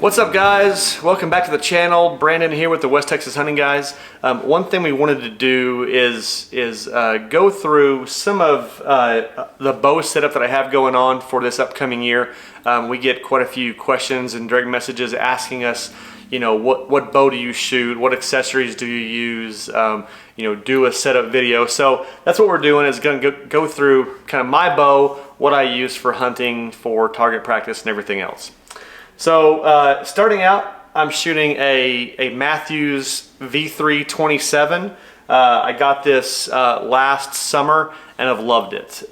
What's up, guys? Welcome back to the channel. Brandon here with the West Texas Hunting Guys. One thing we wanted to do is go through some of the bow setup that I have going on for this upcoming year. We get quite a few questions and direct messages asking us, you know, what bow do you shoot? What accessories do you use? You know, do a setup video. So that's what we're doing, is going to go through kind of my bow, what I use for hunting, for target practice, and everything else. So starting out, I'm shooting a Mathews V3 27. I got this last summer and I've loved it.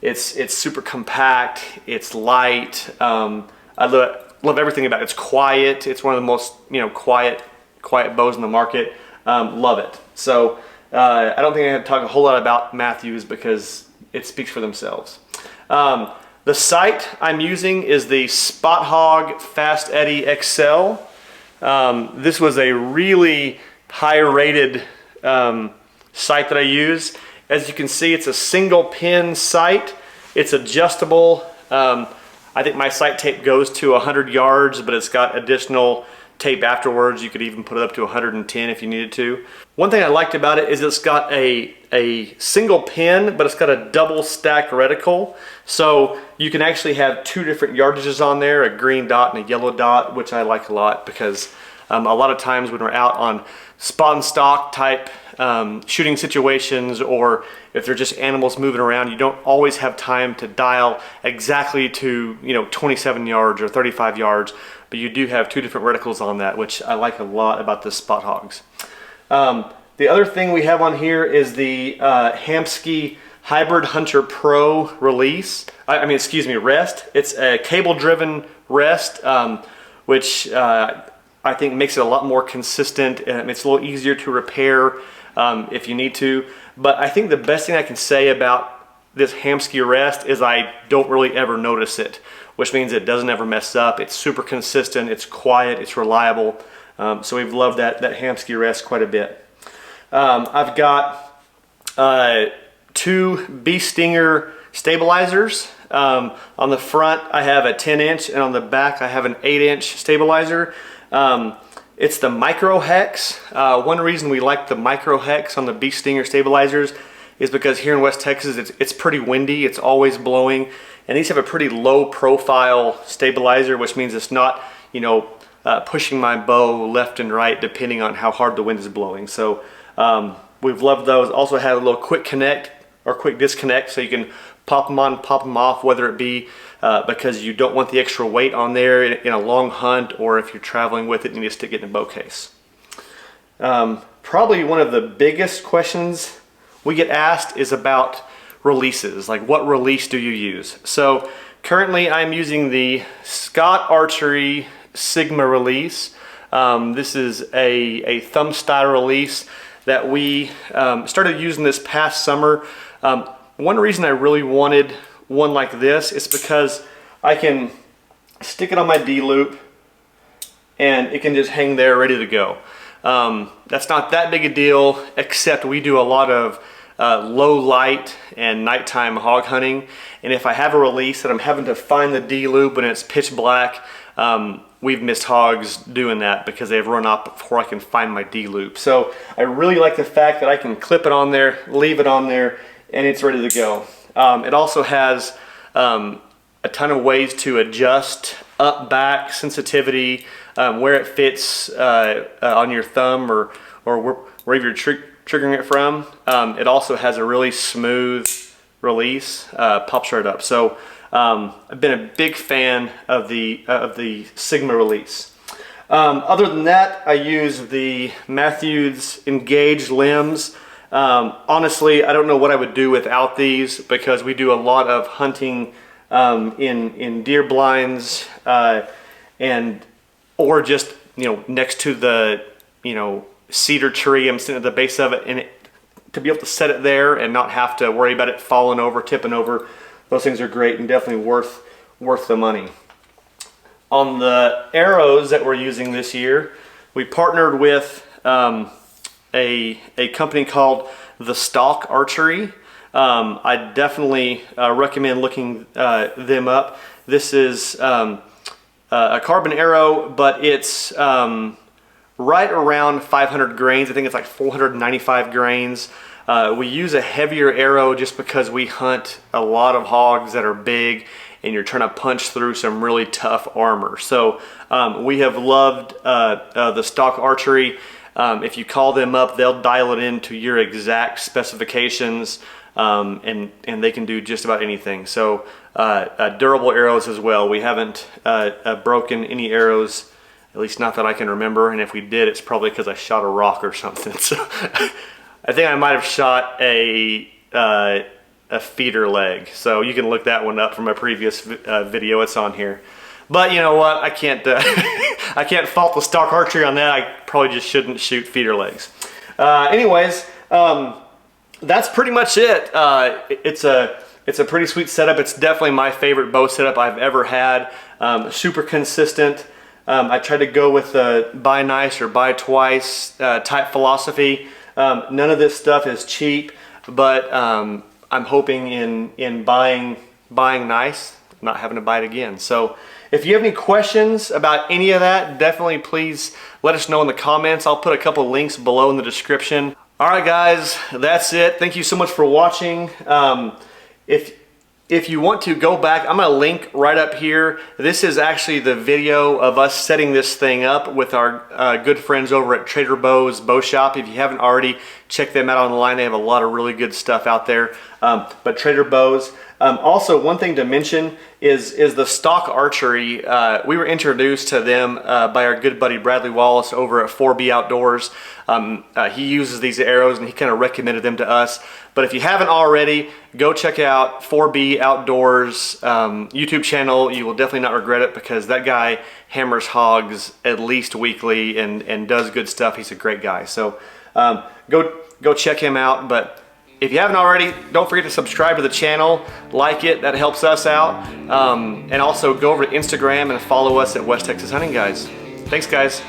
It's super compact, it's light. I love everything about it. It's quiet. It's one of the most quiet bows in the market. Love it. So I don't think I have to talk a whole lot about Mathews because it speaks for themselves. The sight I'm using is the Spot-Hogg Fast Eddy XL. This was a really high-rated sight that I use. As you can see, it's a single pin sight. It's adjustable. I think my sight tape goes to 100 yards, but it's got additional tape afterwards. You could even put it up to 110 if you needed to. One thing I liked about it is it's got a single pin, but it's got a double stack reticle. So you can actually have two different yardages on there, a green dot and a yellow dot, which I like a lot because a lot of times when we're out on spot and stock type shooting situations, or if they're just animals moving around, you don't always have time to dial exactly to 27 yards or 35 yards, but you do have two different reticles on that, which I like a lot about the Spot-Hoggs. The other thing we have on here is the Hamskea Hybrid Hunter Pro rest. It's a cable-driven rest, which I think makes it a lot more consistent, and it's a little easier to repair if you need to. But I think the best thing I can say about this Hamskea rest is I don't really ever notice it, which means it doesn't ever mess up. It's super consistent, it's quiet, it's reliable. So we've loved that Hamskea rest quite a bit. I've got two Stinger stabilizers. On the front I have a 10-inch, and on the back I have an 8-inch stabilizer. It's the Micro Hex. One reason we like the Micro Hex on the Stinger stabilizers is because here in West Texas it's pretty windy, it's always blowing, and these have a pretty low profile stabilizer, which means it's not pushing my bow left and right depending on how hard the wind is blowing. So we've loved those. Also have a little quick connect or quick disconnect, so you can pop them on, pop them off, whether it be because you don't want the extra weight on there in a long hunt, or if you're traveling with it and you need to stick it in a bow case. Probably one of the biggest questions we get asked is about releases, like what release do you use? So currently I'm using the Scott Archery Sigma release. This is a thumb style release that we started using this past summer. One reason I really wanted one like this is because I can stick it on my D-loop and it can just hang there ready to go. That's not that big a deal, except we do a lot of low light and nighttime hog hunting, and if I have a release that I'm having to find the D-loop and it's pitch black, we've missed hogs doing that because they've run off before I can find my D-loop. So I really like the fact that I can clip it on there, leave it on there, and it's ready to go. It also has a ton of ways to adjust up, back, sensitivity, where it fits on your thumb or wherever you're triggering it from. It also has a really smooth release, pops right up. So I've been a big fan of the Sigma release. Other than that, I use the Mathews Engage Limbs. Honestly, I don't know what I would do without these, because we do a lot of hunting in deer blinds or just next to the cedar tree. I'm sitting at the base of it, and to be able to set it there and not have to worry about it falling over, tipping over, those things are great and definitely worth the money. On the arrows that we're using this year, we partnered with a company called The Stock Archery. I definitely recommend looking them up. This is a carbon arrow, but it's right around 500 grains. I think it's like 495 grains. We use a heavier arrow just because we hunt a lot of hogs that are big and you're trying to punch through some really tough armor. So we have loved the Stock Archery. If you call them up, they'll dial it into your exact specifications, and they can do just about anything. So durable arrows as well. We haven't broken any arrows, at least not that I can remember, and if we did, it's probably because I shot a rock or something. So I think I might have shot a feeder leg, so you can look that one up from a previous video. It's on here. But you know what, I can't I can't fault the Stock Archery on that. I probably just shouldn't shoot feeder legs. Anyways, that's pretty much it. It's a pretty sweet setup. It's definitely my favorite bow setup I've ever had. Super consistent. I try to go with the buy nice or buy twice type philosophy. None of this stuff is cheap, but I'm hoping in buying nice, not having to buy it again. So if you have any questions about any of that, definitely please let us know in the comments. I'll put a couple links below in the description. All right, guys, that's it. Thank you so much for watching. If you want to go back, I'm gonna link right up here. This is actually the video of us setting this thing up with our good friends over at Trader Bo's Bow Shop. If you haven't already, check them out online. They have a lot of really good stuff out there. But Trader Bo's. Also, one thing to mention is the Stock Archery. We were introduced to them by our good buddy Bradley Wallace over at 4B Outdoors. He uses these arrows and he kind of recommended them to us. But if you haven't already, go check out 4B Outdoors YouTube channel. You will definitely not regret it because that guy hammers hogs at least weekly and does good stuff. He's a great guy. So go check him out. But if you haven't already, don't forget to subscribe to the channel, like it, that helps us out. And also go over to Instagram and follow us at West Texas Hunting Guys. Thanks, guys.